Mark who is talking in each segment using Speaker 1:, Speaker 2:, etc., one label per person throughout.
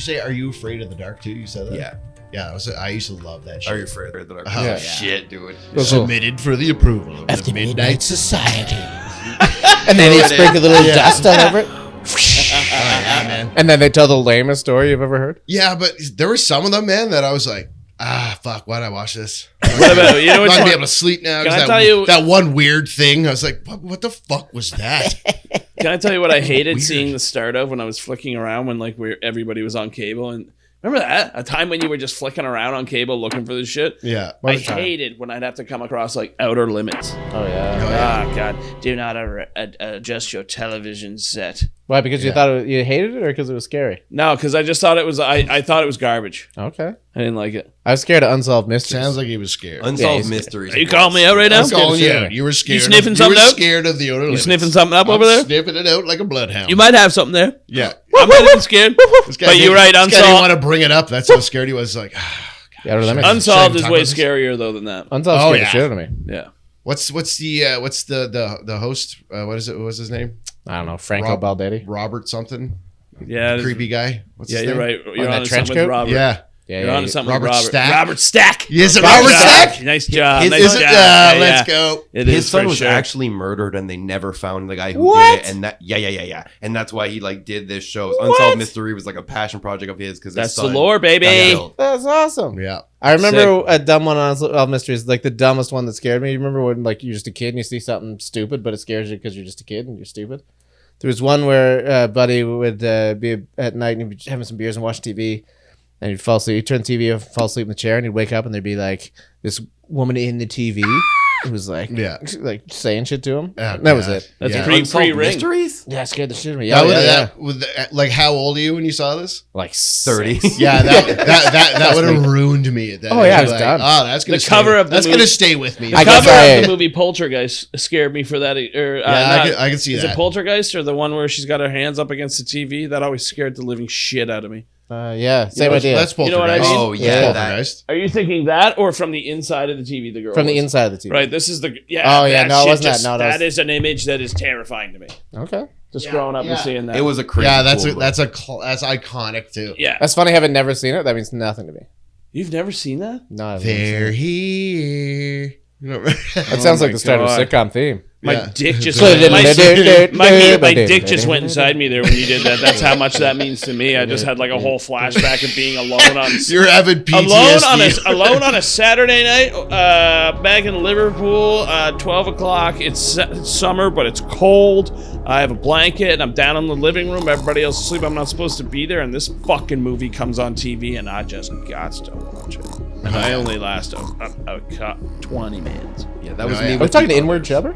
Speaker 1: say Are You Afraid of the Dark too? You said that?
Speaker 2: Yeah.
Speaker 1: Yeah, I used to love that shit.
Speaker 2: Are you afraid of the dark?
Speaker 1: Oh,
Speaker 3: yeah.
Speaker 2: Shit, dude.
Speaker 1: Submitted for the approval of the Midnight
Speaker 3: Society. And then you sprinkle a little dust all over it.
Speaker 1: yeah, man.
Speaker 3: And then they tell the lamest story you've ever heard.
Speaker 1: Yeah, but there were some of them, man, that I was like, fuck, why'd I watch this?
Speaker 4: What about, you know
Speaker 1: I'm
Speaker 4: what's
Speaker 1: not gonna be
Speaker 4: one-
Speaker 1: able to sleep now.
Speaker 4: Can
Speaker 1: 'cause
Speaker 4: I tell you-
Speaker 1: that one weird thing? I was like, what the fuck was that?
Speaker 4: Can I tell you what I hated
Speaker 1: Weird.
Speaker 4: seeing the start of when I was flicking around when like everybody was on cable? And remember that? A time when you were just flicking around on cable looking for this shit?
Speaker 1: Yeah.
Speaker 4: I hated when I'd have to come across like Outer Limits.
Speaker 3: Oh, yeah.
Speaker 4: Ah, God. Do not adjust your television set.
Speaker 3: Why? Because you thought you hated it or because it was scary?
Speaker 4: No, because I just thought it was, I thought it was garbage.
Speaker 3: Okay.
Speaker 4: I didn't like it.
Speaker 3: I was scared of Unsolved Mysteries.
Speaker 1: Sounds like he was scared.
Speaker 2: Unsolved
Speaker 3: he's-
Speaker 2: mysteries.
Speaker 4: Are you calling me out right now?
Speaker 1: I was calling you
Speaker 3: scared.
Speaker 1: out. You were scared.
Speaker 4: sniffing
Speaker 1: you
Speaker 4: something
Speaker 1: were
Speaker 4: out?
Speaker 1: scared of the Outer
Speaker 4: You
Speaker 1: Limits.
Speaker 4: sniffing something up
Speaker 1: I'm
Speaker 4: over there?
Speaker 1: sniffing it out like a bloodhound.
Speaker 4: You might have something there.
Speaker 1: Yeah.
Speaker 4: I might have been scared.
Speaker 1: This guy
Speaker 4: But you're right,
Speaker 1: This guy didn't
Speaker 4: Unsolved.
Speaker 1: want to bring it up. That's how scared he was. Like,
Speaker 3: The Outer Limits.
Speaker 4: Unsolved is
Speaker 1: Talk
Speaker 4: way
Speaker 1: about this?
Speaker 4: scarier though than that.
Speaker 3: Unsolved
Speaker 1: Oh,
Speaker 3: scared the
Speaker 1: yeah.
Speaker 3: shit out of me.
Speaker 4: Yeah.
Speaker 1: what's the host? What is it? What's his name?
Speaker 3: I don't know. Franco Baldetti.
Speaker 1: Robert something.
Speaker 4: Yeah. it is-
Speaker 1: Creepy guy. What's
Speaker 4: Yeah,
Speaker 1: his
Speaker 4: you're
Speaker 1: name?
Speaker 4: right. You're
Speaker 3: that
Speaker 4: on
Speaker 3: trench
Speaker 4: something with
Speaker 3: coat?
Speaker 4: Robert.
Speaker 1: Yeah.
Speaker 3: Yeah,
Speaker 4: You're on something
Speaker 1: Robert
Speaker 4: with Robert.
Speaker 1: Stack?
Speaker 4: Robert Stack.
Speaker 1: Is it
Speaker 4: Nice
Speaker 1: Robert
Speaker 4: job.
Speaker 1: Stack?
Speaker 4: Nice job.
Speaker 2: His-
Speaker 4: Nice
Speaker 1: Is it?
Speaker 4: job.
Speaker 1: Let's go.
Speaker 4: It
Speaker 2: His
Speaker 4: is
Speaker 2: son
Speaker 4: for
Speaker 2: was
Speaker 4: sure.
Speaker 2: actually murdered, and they never found the guy who
Speaker 3: What?
Speaker 2: did it. And that, yeah, and that's why he like did this show. Unsolved Mystery was like a passion project of his because
Speaker 4: That's the lore, baby.
Speaker 3: That's awesome.
Speaker 1: Yeah.
Speaker 3: I remember a dumb one on Unsolved Mysteries, like the dumbest one that scared me. You remember when like you're just a kid and you see something stupid, but it scares you because you're just a kid and you're stupid? There was one where Buddy would be at night and he'd be having some beers and watch TV. And he'd fall asleep. He'd turn the TV off, fall asleep in the chair, and he'd wake up, and there'd be like this woman in the TV who was like, like saying shit to him.
Speaker 1: Oh,
Speaker 3: That was
Speaker 1: God.
Speaker 3: it.
Speaker 4: That's
Speaker 1: Yeah.
Speaker 4: pre-ring.
Speaker 2: Mysteries.
Speaker 3: Yeah, it scared the shit out of me.
Speaker 1: That
Speaker 3: Yeah,
Speaker 1: would
Speaker 3: yeah,
Speaker 1: that like how old are you when you saw this?
Speaker 3: like
Speaker 2: 30.
Speaker 3: 6.
Speaker 1: Yeah, that would have ruined me at that.
Speaker 3: Oh, yeah,
Speaker 1: age.
Speaker 3: I was
Speaker 1: like,
Speaker 3: done.
Speaker 1: Oh, that's gonna
Speaker 4: The cover of the
Speaker 1: that's
Speaker 4: movie-
Speaker 1: gonna stay with me.
Speaker 3: I
Speaker 4: The
Speaker 3: guess
Speaker 4: cover
Speaker 3: I-
Speaker 4: of the movie Poltergeist scared me for that.
Speaker 1: I can see
Speaker 4: Is
Speaker 1: that.
Speaker 4: it Poltergeist or the one where she's got her hands up against the TV? That always scared the living shit out of me.
Speaker 3: Yeah, same
Speaker 1: That's-
Speaker 3: idea.
Speaker 1: That's
Speaker 4: You know what I
Speaker 1: Poltergeist.
Speaker 4: mean?
Speaker 2: Oh
Speaker 3: Yeah.
Speaker 2: yeah, that.
Speaker 1: Poltergeist.
Speaker 4: Are you thinking that or from the inside of the TV? The girl
Speaker 3: From the
Speaker 4: was?
Speaker 3: inside of the TV.
Speaker 4: Right. This is the
Speaker 3: Oh, yeah,
Speaker 4: that
Speaker 3: no, it
Speaker 4: shit
Speaker 3: wasn't that.
Speaker 4: just-
Speaker 3: No, that was-
Speaker 4: that is an image that is terrifying to me.
Speaker 3: Okay.
Speaker 4: Just growing up and seeing that.
Speaker 2: It was a crazy.
Speaker 1: Yeah, that's
Speaker 2: cool
Speaker 1: that's iconic too.
Speaker 4: Yeah.
Speaker 3: That's funny. Having never seen it, that means nothing to me.
Speaker 4: You've never seen that?
Speaker 3: No, I've never seen
Speaker 1: They're
Speaker 3: it.
Speaker 1: here. You know,
Speaker 3: That sounds
Speaker 4: my
Speaker 3: like the start
Speaker 4: God.
Speaker 3: of a sitcom theme.
Speaker 4: My
Speaker 1: Yeah.
Speaker 4: dick just
Speaker 1: My-
Speaker 4: my dick just went inside me there when you did that. That's how much that means to me. I just had like a whole flashback of being alone on
Speaker 1: You're having PTSD.
Speaker 4: alone on a Saturday night back in Liverpool, 12 o'clock. It's summer, but it's cold. I have a blanket and I'm down in the living room. Everybody else is asleep. I'm not supposed to be there. And this fucking movie comes on TV and I just got to watch it. And I only last 20 minutes.
Speaker 2: Yeah, that was
Speaker 1: No,
Speaker 2: me.
Speaker 1: yeah.
Speaker 3: Are we talking to Inward Chubber?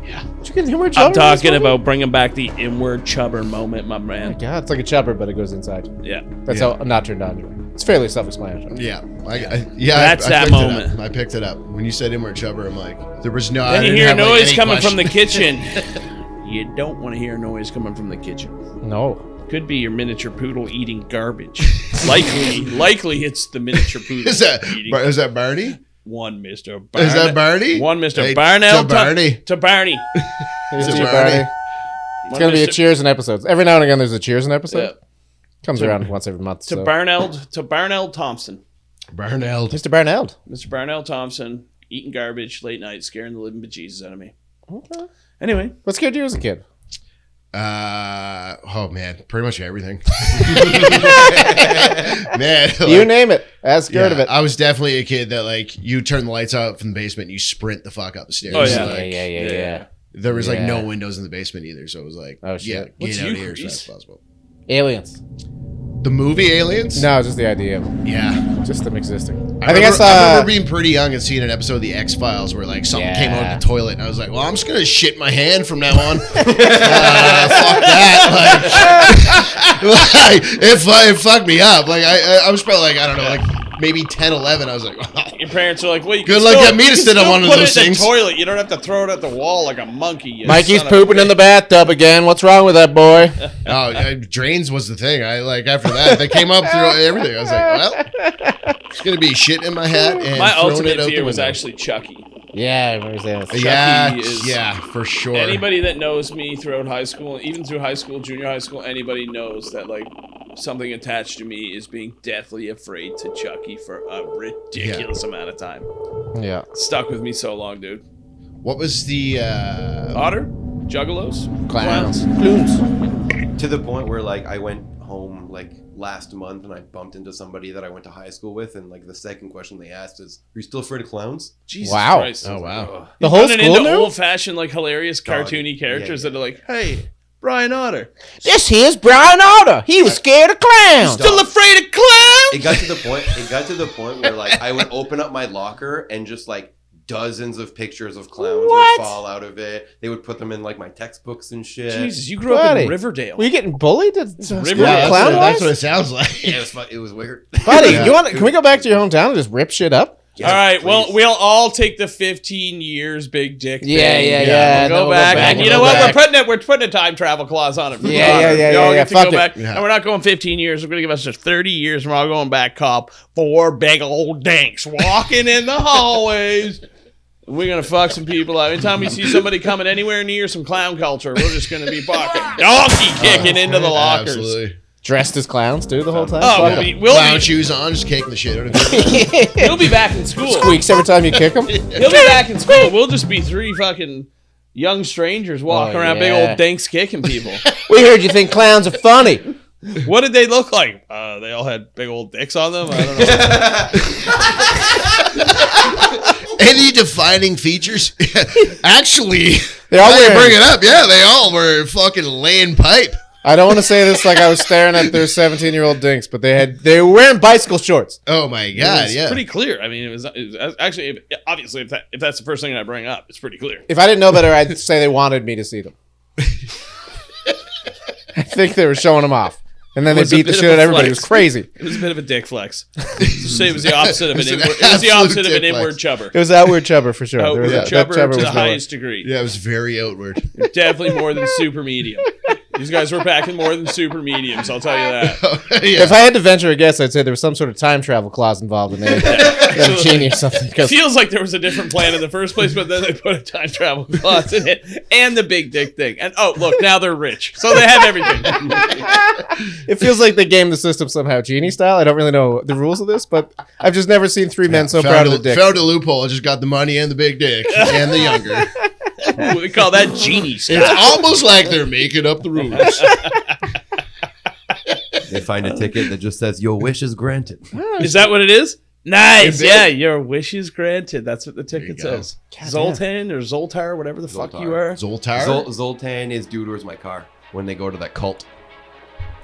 Speaker 4: Yeah.
Speaker 3: Did you get Inward Chubber?
Speaker 4: I'm
Speaker 3: in this
Speaker 4: talking
Speaker 3: movie?
Speaker 4: about bringing back the inward chubber moment, my
Speaker 3: Oh my
Speaker 4: man.
Speaker 3: God, it's like a chubber, but it goes inside.
Speaker 4: Yeah.
Speaker 3: That's how I'm not turned on to it. It's fairly self-explanatory.
Speaker 1: Yeah,
Speaker 4: That's that
Speaker 1: picked it
Speaker 4: moment.
Speaker 1: up. I picked it up when you said inward chubber. I'm like, there was no. I
Speaker 4: Then you
Speaker 1: didn't
Speaker 4: hear
Speaker 1: have, like,
Speaker 4: noise
Speaker 1: any
Speaker 4: coming from the
Speaker 1: question.
Speaker 4: kitchen. You don't want to hear noise coming from the kitchen.
Speaker 3: No.
Speaker 4: Could be your miniature poodle eating garbage. likely it's the miniature poodle.
Speaker 1: Is
Speaker 4: eating
Speaker 1: that Barney?
Speaker 4: one Mr. Barney.
Speaker 1: Is that Barney?
Speaker 4: One Mr.
Speaker 1: Hey,
Speaker 4: Barnell
Speaker 1: to Barney.
Speaker 4: To Barney.
Speaker 3: Here's
Speaker 1: Is it
Speaker 3: to you,
Speaker 1: Barney?
Speaker 3: Barney. It's going to be a Cheers in episodes. Every now and again, there's a Cheers in episode.
Speaker 4: Yeah.
Speaker 3: Comes around once every month.
Speaker 4: To
Speaker 3: So.
Speaker 4: Barnell Thompson.
Speaker 1: Barnell.
Speaker 3: Mr. Barneld.
Speaker 4: Mr. Barnell Thompson eating garbage late night, scaring the living bejesus out of me.
Speaker 3: Okay.
Speaker 4: Anyway,
Speaker 3: What scared you as a kid?
Speaker 1: Oh man, pretty much everything. Man,
Speaker 3: You
Speaker 1: like,
Speaker 3: name it. As scared of it.
Speaker 1: I was definitely a kid that like you turn the lights out from the basement, and you sprint the fuck up the stairs.
Speaker 4: Oh, yeah.
Speaker 1: Like,
Speaker 3: yeah.
Speaker 1: There was like no
Speaker 3: Yeah.
Speaker 1: windows in the basement either, so it was like,
Speaker 3: Oh, shit.
Speaker 1: yeah,
Speaker 4: What's
Speaker 1: get out of
Speaker 4: you,
Speaker 1: here as
Speaker 4: Chris?
Speaker 1: fast as possible.
Speaker 3: Aliens.
Speaker 1: The movie Aliens?
Speaker 3: No, just the idea of it.
Speaker 1: Yeah.
Speaker 3: Just them existing.
Speaker 1: I remember being pretty young and seeing an episode of the X-Files where like something came out of the toilet and I was like, well, I'm just going to shit my hand from now on. Fuck that. Like, it fucked me up. Like I was probably like, I don't know, like maybe 10, 11. I was like, wow.
Speaker 4: your parents are like, well, you
Speaker 1: Good
Speaker 4: can
Speaker 1: luck
Speaker 4: still,
Speaker 1: getting me to
Speaker 4: you can
Speaker 1: sit on
Speaker 4: still
Speaker 1: one of
Speaker 4: put
Speaker 1: those
Speaker 4: it in
Speaker 1: things.
Speaker 4: the toilet. You don't have to throw it at the wall like a monkey. you
Speaker 3: Mikey's
Speaker 4: son of a
Speaker 3: pooping in
Speaker 4: bitch.
Speaker 3: the bathtub again. What's wrong with that boy?
Speaker 1: Drains was the thing. I like after that, they came up through everything. I was like, well, it's going to be shit in my hat and
Speaker 4: My
Speaker 1: throwing
Speaker 4: ultimate
Speaker 1: it out
Speaker 4: fear
Speaker 1: the
Speaker 4: was
Speaker 1: window.
Speaker 4: actually Chucky.
Speaker 3: Yeah, I remember saying that.
Speaker 1: Yeah,
Speaker 4: is-
Speaker 1: yeah, for sure.
Speaker 4: Anybody that knows me throughout high school, even through high school, junior high school, anybody knows that like something attached to me is being deathly afraid to Chucky for a ridiculous amount of time.
Speaker 3: Yeah.
Speaker 4: Stuck with me so long, dude.
Speaker 1: What was the
Speaker 4: Otter? Juggalos?
Speaker 3: Clowns.
Speaker 2: To the point where like I went home like last month and I bumped into somebody that I went to high school with, and like the second question they asked is, "Are you still afraid of clowns?"
Speaker 4: Jesus
Speaker 3: Wow.
Speaker 4: Christ.
Speaker 1: Oh wow.
Speaker 3: The whole
Speaker 4: Turning
Speaker 3: school
Speaker 4: into
Speaker 3: knew?
Speaker 4: old-fashioned, like, hilarious, cartoony characters that are like, "Hey, Brian Otter,
Speaker 3: This here's Brian Otter. He was scared of clowns.
Speaker 4: still afraid of clowns?"
Speaker 2: It got to the point where like I would open up my locker and just like dozens of pictures of clowns
Speaker 3: What?
Speaker 2: would fall out of it. They would put them in like my textbooks and shit.
Speaker 4: Jesus, you grew up
Speaker 3: Buddy.
Speaker 4: in Riverdale.
Speaker 3: Were you getting bullied?
Speaker 4: Riverdale.
Speaker 1: Yeah,
Speaker 3: Clown
Speaker 1: that's what
Speaker 3: wise?
Speaker 1: it sounds like.
Speaker 2: Yeah, it was weird.
Speaker 3: Buddy,
Speaker 1: Yeah.
Speaker 3: can we go back to your hometown and just rip shit up?
Speaker 2: Yeah,
Speaker 4: All right,
Speaker 2: please.
Speaker 4: well, we'll all take the 15 years big dick thing.
Speaker 3: Yeah.
Speaker 4: We'll go back. And you know what? We're putting a time travel clause on it. For
Speaker 3: Yeah,
Speaker 4: Otter.
Speaker 3: yeah,
Speaker 4: We all
Speaker 3: yeah,
Speaker 4: get to
Speaker 3: fuck
Speaker 4: go
Speaker 3: it.
Speaker 4: back.
Speaker 1: Yeah.
Speaker 4: And we're not going 15 years. We're going to give us just 30 years, and we're all going back, cop. 4 big old dinks walking in the hallways. We're going to fuck some people out. Anytime we see somebody coming anywhere near some clown culture, we're just going to be fucking donkey kicking into the lockers.
Speaker 1: Absolutely.
Speaker 3: Dressed as clowns, dude, the whole time?
Speaker 4: Oh,
Speaker 3: Fuck 'em.
Speaker 1: Clown shoes on, just kicking the shit out of it.
Speaker 4: He'll be back in school.
Speaker 3: Squeaks every time you kick him.
Speaker 4: He'll be back in school. We'll just be 3 fucking young strangers walking
Speaker 3: Oh,
Speaker 4: around big
Speaker 3: yeah.
Speaker 4: old dinks kicking people.
Speaker 3: We heard you think clowns are funny.
Speaker 4: What did they look like? They all had big old dicks on them. I don't know.
Speaker 1: Any defining features? Actually,
Speaker 3: They all
Speaker 1: now you
Speaker 3: wear-
Speaker 1: bring it up. Yeah, they all were fucking laying pipe.
Speaker 3: I don't want to say this like I was staring at their 17-year-old dinks, but they were wearing bicycle shorts.
Speaker 1: Oh my god,
Speaker 4: It's
Speaker 1: yeah.
Speaker 4: pretty clear. I mean, it was actually, obviously, if that's the first thing I bring up, it's pretty clear.
Speaker 3: If I didn't know better, I'd say they wanted me to see them. I think they were showing them off. And then they
Speaker 4: Was a
Speaker 3: beat the
Speaker 4: bit
Speaker 3: shit
Speaker 4: of
Speaker 3: out
Speaker 4: a
Speaker 3: of everybody. It
Speaker 4: flex.
Speaker 3: was crazy.
Speaker 4: It was a bit of a dick flex. Say it was the opposite of an
Speaker 1: It was an
Speaker 4: inward. It was the opposite of
Speaker 1: absolute
Speaker 4: an
Speaker 1: dick
Speaker 4: inward
Speaker 1: flex.
Speaker 4: chubber.
Speaker 3: It was outward chubber for sure. There
Speaker 4: Outward
Speaker 3: was
Speaker 4: chubber
Speaker 3: that
Speaker 4: to the
Speaker 3: nowhere.
Speaker 4: highest degree.
Speaker 1: Yeah, it was very outward.
Speaker 4: Definitely more than super medium. These guys were packing more than super mediums. I'll tell you that.
Speaker 1: Yeah.
Speaker 3: If I had to venture a guess, I'd say there was some sort of time travel clause involved in it. A genie or something. 'cause-
Speaker 4: Feels like there was a different plan in the first place, but then they put a time travel clause in it and the big dick thing. And oh, look, now they're rich, so they have everything.
Speaker 3: It feels like they game the system somehow, genie style. I don't really know the rules of this, but I've just never seen 3 men so proud of the dick.
Speaker 1: Found a loophole. Just got the money and the big dick and the younger.
Speaker 4: We call that genie style.
Speaker 1: It's almost like they're making up the rules.
Speaker 2: They find a ticket that just says "Your wish is granted."
Speaker 4: Is that what it is? Nice.
Speaker 1: It
Speaker 4: Yeah, your wish is granted. That's what the ticket
Speaker 1: you go.
Speaker 4: says. Zoltan or Zoltar, whatever the fuck
Speaker 2: Zoltar.
Speaker 4: you are.
Speaker 1: Zoltar.
Speaker 2: Zoltan is "Dude, where's my car?" when they go to that cult.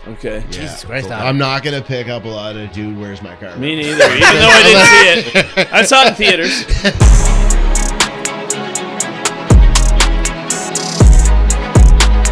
Speaker 4: Okay.
Speaker 3: Jesus Christ,
Speaker 1: I'm not gonna pick up a lot of "Dude, where's my car?"
Speaker 4: Me neither. Even though I didn't see it, I saw it in theaters.